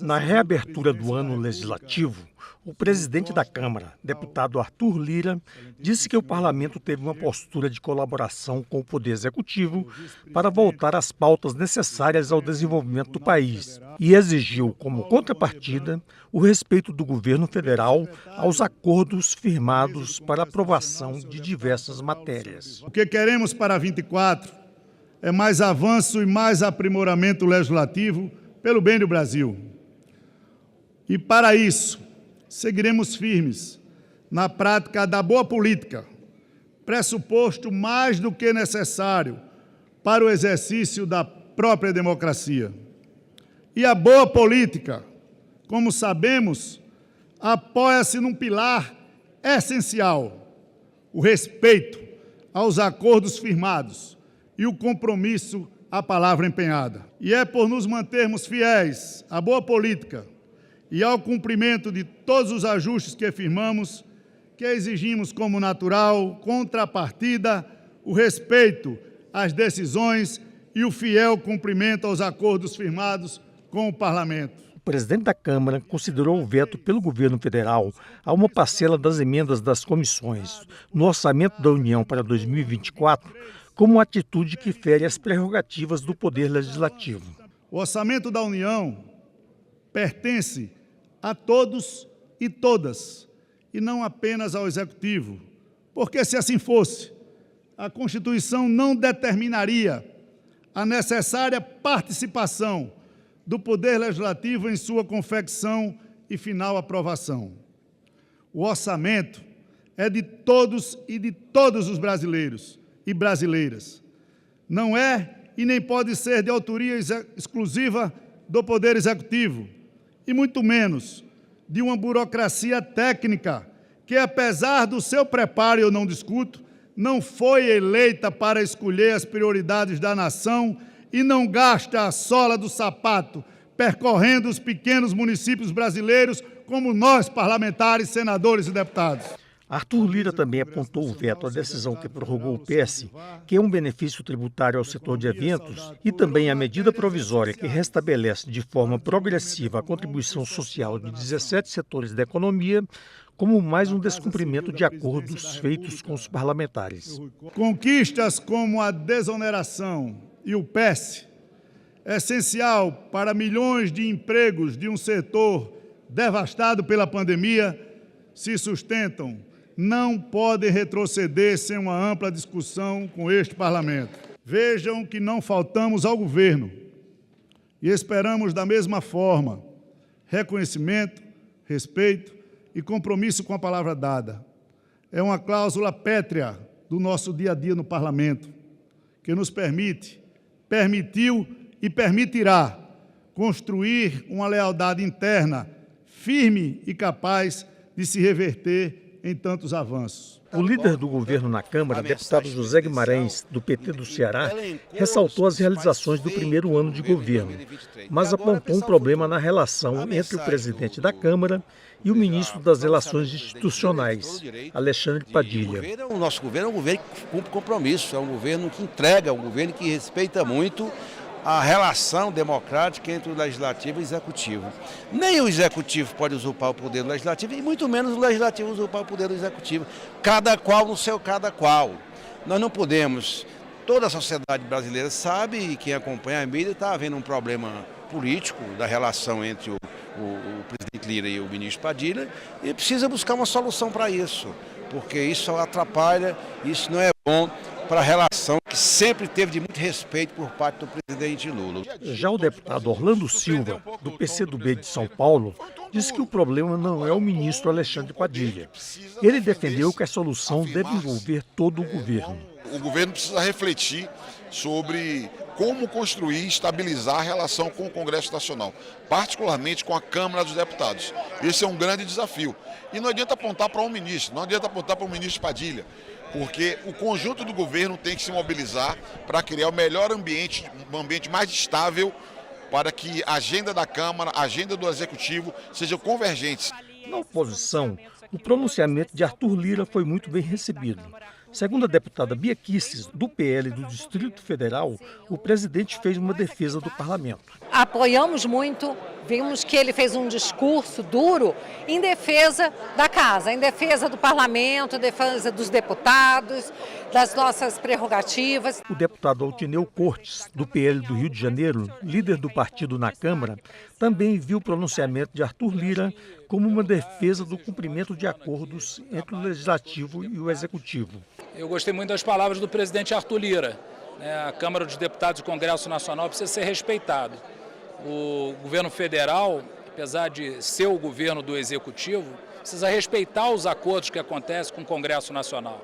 Na reabertura do ano legislativo, o presidente da Câmara, deputado Arthur Lira, disse que o parlamento teve uma postura de colaboração com o Poder Executivo para voltar às pautas necessárias ao desenvolvimento do país e exigiu, como contrapartida, o respeito do governo federal aos acordos firmados para aprovação de diversas matérias. O que queremos para 24 é mais avanço e mais aprimoramento legislativo pelo bem do Brasil. E para isso, seguiremos firmes na prática da boa política, pressuposto mais do que necessário para o exercício da própria democracia. E a boa política, como sabemos, apoia-se num pilar essencial: o respeito aos acordos firmados e o compromisso à palavra empenhada. E é por nos mantermos fiéis à boa política e ao cumprimento de todos os ajustes que firmamos que exigimos como natural contrapartida o respeito às decisões e o fiel cumprimento aos acordos firmados com o Parlamento. O presidente da Câmara considerou o veto pelo governo federal a uma parcela das emendas das comissões no orçamento da União para 2024 como uma atitude que fere as prerrogativas do Poder Legislativo. O orçamento da União pertence a todos e todas, e não apenas ao Executivo, porque se assim fosse, a Constituição não determinaria a necessária participação do Poder Legislativo em sua confecção e final aprovação. O orçamento é de todos e de todos os brasileiros e brasileiras. Não é e nem pode ser de autoria exclusiva do Poder Executivo, e muito menos de uma burocracia técnica que, apesar do seu preparo, eu não discuto, não foi eleita para escolher as prioridades da nação e não gasta a sola do sapato percorrendo os pequenos municípios brasileiros como nós, parlamentares, senadores e deputados. Arthur Lira também apontou o veto à decisão que prorrogou o PES, que é um benefício tributário ao setor de eventos, e também à medida provisória que restabelece de forma progressiva a contribuição social de 17 setores da economia, como mais um descumprimento de acordos feitos com os parlamentares. Conquistas como a desoneração e o PES, essencial para milhões de empregos de um setor devastado pela pandemia, se sustentam, não podem retroceder sem uma ampla discussão com este Parlamento. Vejam que não faltamos ao governo e esperamos da mesma forma reconhecimento, respeito e compromisso com a palavra dada. É uma cláusula pétrea do nosso dia a dia no Parlamento, que nos permitiu e permitirá construir uma lealdade interna firme e capaz de se reverter em tantos avanços. O líder do governo na Câmara, deputado José Guimarães, do PT do Ceará, ressaltou as realizações do primeiro ano de governo, mas apontou um problema na relação entre o presidente da Câmara e o ministro das Relações Institucionais, Alexandre Padilha. O nosso governo é um governo que cumpre compromisso, é um governo que entrega, é um governo que respeita muito a relação democrática entre o Legislativo e o Executivo. Nem o Executivo pode usurpar o poder do Legislativo e muito menos o Legislativo usurpar o poder do Executivo. Cada qual no seu cada qual. Nós não podemos, toda a sociedade brasileira sabe, e quem acompanha a mídia, está havendo um problema político da relação entre o presidente Lira e o ministro Padilha, e precisa buscar uma solução para isso, porque isso atrapalha, isso não é bom para a relação que sempre teve de muito respeito por parte do presidente Lula. Já o deputado Orlando Silva, do PCdoB de São Paulo, disse que o problema não é o ministro Alexandre Padilha. Ele defendeu que a solução deve envolver todo o governo. O governo precisa refletir sobre como construir e estabilizar a relação com o Congresso Nacional, particularmente com a Câmara dos Deputados. Esse é um grande desafio. E não adianta apontar para um ministro, não adianta apontar para o ministro Padilha, porque o conjunto do governo tem que se mobilizar para criar o melhor ambiente, um ambiente mais estável, para que a agenda da Câmara, a agenda do Executivo sejam convergentes. Na oposição, o pronunciamento de Arthur Lira foi muito bem recebido. Segundo a deputada Bia Kicis, do PL do Distrito Federal, o presidente fez uma defesa do parlamento. Apoiamos muito, vimos que ele fez um discurso duro em defesa da casa, em defesa do parlamento, em defesa dos deputados, das nossas prerrogativas. O deputado Altineu Cortes, do PL do Rio de Janeiro, líder do partido na Câmara, também viu o pronunciamento de Arthur Lira como uma defesa do cumprimento de acordos entre o Legislativo e o Executivo. Eu gostei muito das palavras do presidente Arthur Lira. A Câmara dos Deputados e o Congresso Nacional precisa ser respeitado. O governo federal, apesar de ser o governo do Executivo, precisa respeitar os acordos que acontecem com o Congresso Nacional.